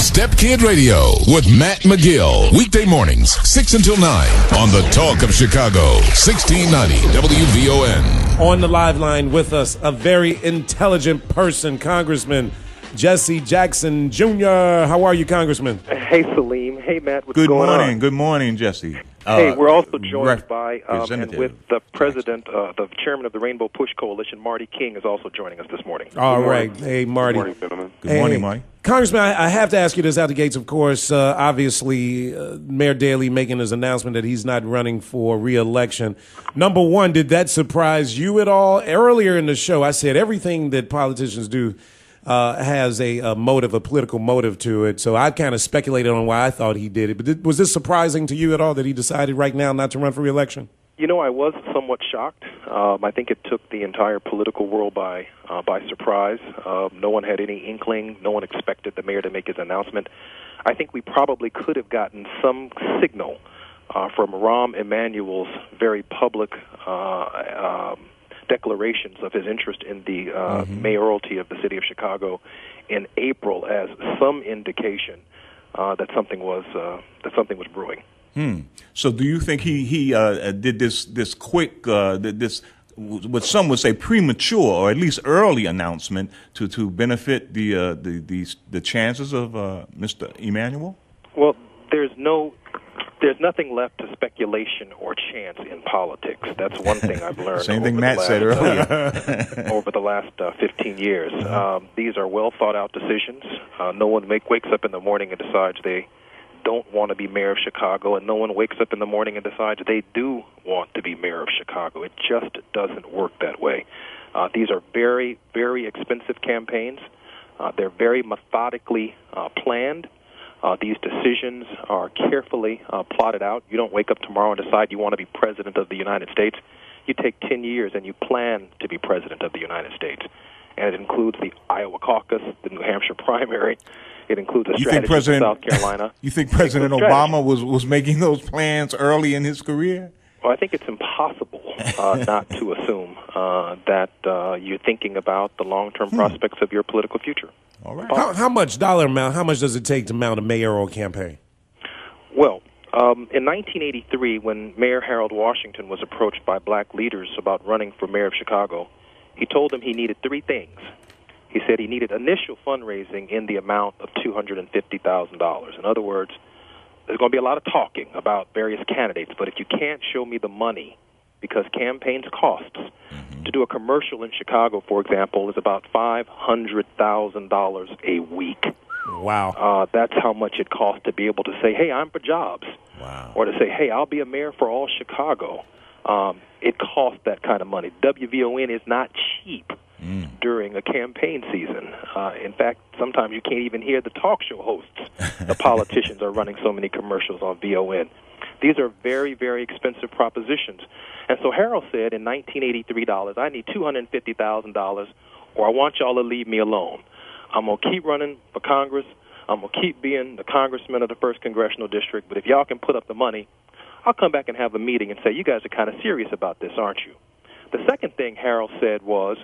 Stepkid Radio with Matt McGill. Weekday mornings, 6 until 9 on the Talk of Chicago, 1690 WVON. On the live line with us, a very intelligent person, Congressman Jesse Jackson Jr. How are you, Congressman? Hey, Salim. Hey, Matt. What's going on? Good morning, Jesse. Hey, we're also joined by and with the president, Jackson. the chairman of the Rainbow Push Coalition, Marty King, is also joining us this morning. All right. Hey, Marty. Good morning, gentlemen. Good morning, Marty. Congressman, I have to ask you this out the gates, of course. Obviously, Mayor Daley making his announcement that he's not running for re-election. Number one, did that surprise you at all? Earlier in the show, I said everything that politicians do has a motive, a political motive to it. So I kind of speculated on why I thought he did it. But was this surprising to you at all that he decided right now not to run for re-election? You know, I was somewhat shocked. I think it took the entire political world by surprise. No one had any inkling. No one expected the mayor to make his announcement. I think we probably could have gotten some signal from Rahm Emanuel's very public declarations of his interest in the mayoralty of the city of Chicago in April as some indication that something was brewing. So, do you think he did this quick, this what some would say premature or at least early announcement to benefit the chances of Mr. Emanuel? Well, there's nothing left to speculation or chance in politics. That's one thing I've learned. Same thing Matt said earlier. Over the last 15 years. These are well-thought-out decisions. No one wakes up in the morning and decides they don't want to be mayor of Chicago, and no one wakes up in the morning and decides they do want to be mayor of Chicago. It just doesn't work that way. These are very, very expensive campaigns. They're very methodically planned. These decisions are carefully plotted out. You don't wake up tomorrow and decide you want to be president of the United States. You take 10 years and you plan to be president of the United States. And it includes the Iowa caucus, the New Hampshire primary. It includes a strategy in South Carolina. You think President Obama was making those plans early in his career? Well, I think it's impossible not to assume that you're thinking about the long-term prospects of your political future. All right. How much dollar amount, how much does it take to mount a mayoral campaign? Well, in 1983, when Mayor Harold Washington was approached by black leaders about running for mayor of Chicago, he told them he needed three things. He said he needed initial fundraising in the amount of $250,000. In other words, there's going to be a lot of talking about various candidates, but if you can't show me the money, because campaigns costs, to do a commercial in Chicago, for example, is about $500,000 a week. Wow. That's how much it costs to be able to say, hey, I'm for jobs. Wow. Or to say, hey, I'll be a mayor for all Chicago. It costs that kind of money. WVON is not cheap during a campaign season. In fact, sometimes you can't even hear the talk show hosts. The politicians are running so many commercials on VON. These are very, very expensive propositions. And so Harold said in 1983, I need $250,000, or I want y'all to leave me alone. I'm going to keep running for Congress. I'm going to keep being the congressman of the 1st Congressional District. But if y'all can put up the money, I'll come back and have a meeting and say, you guys are kind of serious about this, aren't you? The second thing Harold said was,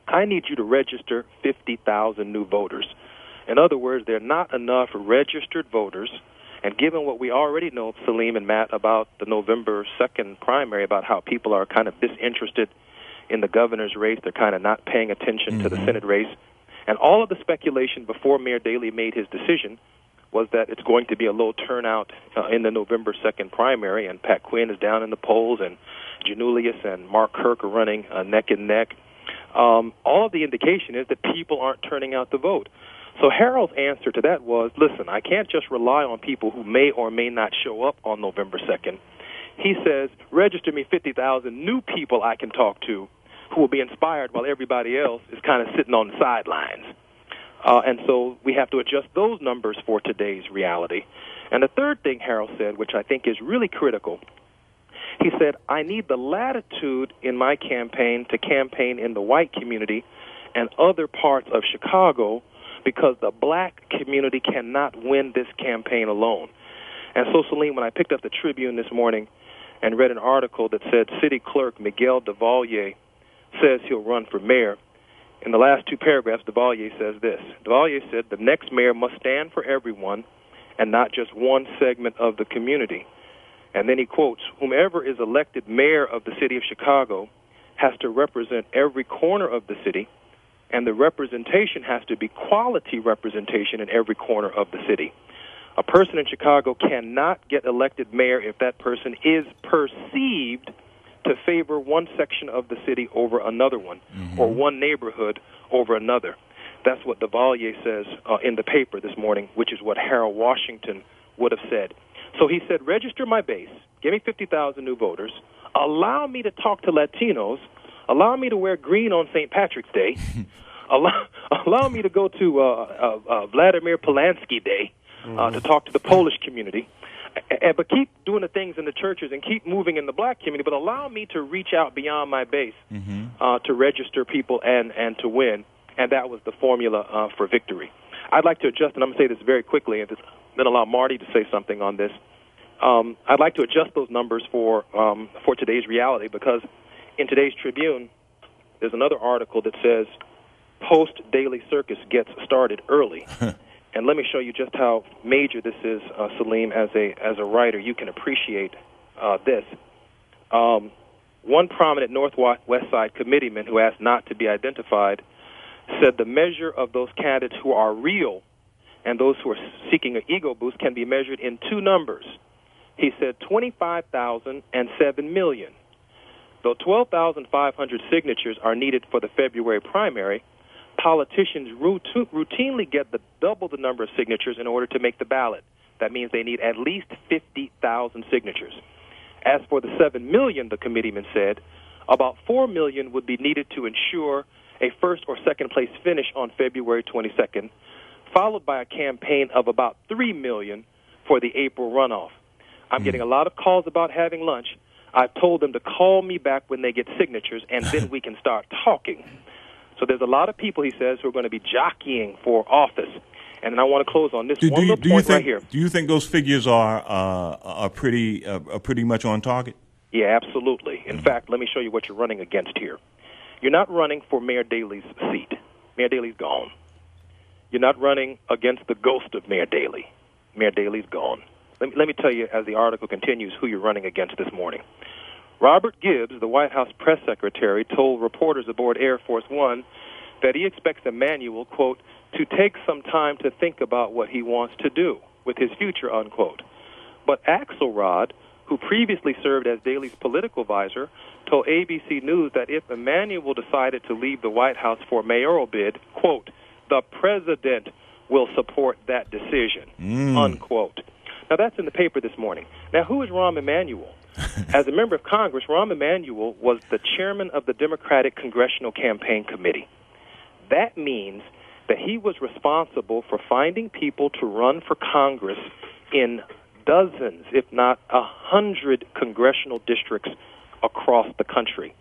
I need you to register 50,000 new voters. In other words, there are not enough registered voters. And given what we already know, Salim and Matt, about the November 2nd primary, about how people are kind of disinterested in the governor's race, they're kind of not paying attention to the Senate race. And all of the speculation before Mayor Daley made his decision was that it's going to be a low turnout in the November 2nd primary, and Pat Quinn is down in the polls, and Janulius and Mark Kirk are running neck and neck. All of the indication is that people aren't turning out to vote. So Harold's answer to that was, listen, I can't just rely on people who may or may not show up on November 2nd. He says, register me 50,000 new people I can talk to who will be inspired while everybody else is kind of sitting on the sidelines. And so we have to adjust those numbers for today's reality. And the third thing Harold said, which I think is really critical, he said, I need the latitude in my campaign to campaign in the white community and other parts of Chicago because the black community cannot win this campaign alone. And so, Salim, when I picked up the Tribune this morning and read an article that said City Clerk Miguel DeValier says he'll run for mayor, in the last two paragraphs, Duvalier says this. Duvalier said, the next mayor must stand for everyone and not just one segment of the community. And then he quotes, whomever is elected mayor of the city of Chicago has to represent every corner of the city, and the representation has to be quality representation in every corner of the city. A person in Chicago cannot get elected mayor if that person is perceived to favor one section of the city over another one, or one neighborhood over another. That's what Duvalier says in the paper this morning, which is what Harold Washington would have said. So he said, register my base, give me 50,000 new voters, allow me to talk to Latinos, allow me to wear green on St. Patrick's Day, allow me to go to Vladimir Polanski Day to talk to the Polish community, but keep doing the things in the churches and keep moving in the black community, but allow me to reach out beyond my base to register people and to win. And that was the formula for victory. I'd like to adjust, and I'm going to say this very quickly, and then allow Marty to say something on this. I'd like to adjust those numbers for today's reality, because in today's Tribune, there's another article that says, post-Daily Circus gets started early. And let me show you just how major this is, Salim, as a writer. You can appreciate this. One prominent Northwest Side committeeman who asked not to be identified said the measure of those candidates who are real and those who are seeking an ego boost can be measured in two numbers. He said 25,000 and 7 million. Though 12,500 signatures are needed for the February primary, politicians routinely get double the number of signatures in order to make the ballot. That means they need at least 50,000 signatures. As for the 7 million, the committeeman said, about 4 million would be needed to ensure a first or second place finish on February 22nd, followed by a campaign of about 3 million for the April runoff. I'm getting a lot of calls about having lunch. I've told them to call me back when they get signatures, and then we can start talking. So there's a lot of people, he says, who are going to be jockeying for office. And I want to close on this one little point right here. Do you think those figures are pretty much on target? Yeah, absolutely. In fact, let me show you what you're running against here. You're not running for Mayor Daley's seat. Mayor Daley's gone. You're not running against the ghost of Mayor Daley. Mayor Daley's gone. Let me tell you, as the article continues, who you're running against this morning. Robert Gibbs, the White House press secretary, told reporters aboard Air Force One that he expects Emanuel, quote, to take some time to think about what he wants to do with his future, unquote. But Axelrod, who previously served as Daley's political advisor, told ABC News that if Emanuel decided to leave the White House for a mayoral bid, quote, the president will support that decision, unquote. Now, that's in the paper this morning. Now, who is Rahm Emanuel? As a member of Congress, Rahm Emanuel was the chairman of the Democratic Congressional Campaign Committee. That means that he was responsible for finding people to run for Congress in dozens, if not 100 congressional districts across the country,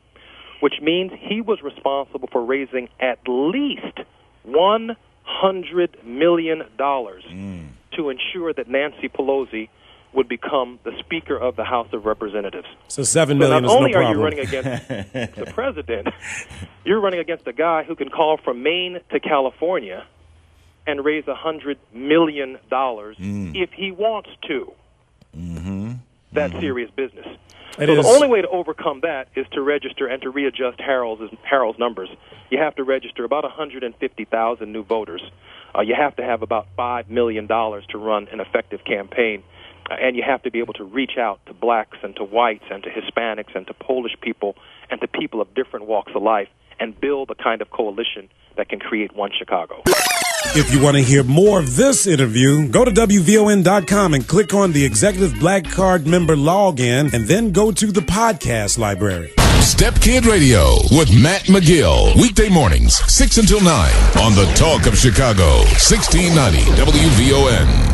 which means he was responsible for raising at least $100 million to ensure that Nancy Pelosi would become the Speaker of the House of Representatives. So $7 million is no problem. Not only are you running against the president, you're running against a guy who can call from Maine to California and raise $100 million if he wants to. That's serious business. So the only way to overcome that is to register and to readjust Harold's numbers. You have to register about 150,000 new voters. You have to have about $5 million to run an effective campaign. And you have to be able to reach out to blacks and to whites and to Hispanics and to Polish people and to people of different walks of life and build a kind of coalition that can create one Chicago. If you want to hear more of this interview, go to WVON.com and click on the Executive Black Card member login and then go to the podcast library. Stepkid Radio with Matt McGill. Weekday mornings, 6 until 9 on the Talk of Chicago, 1690 WVON.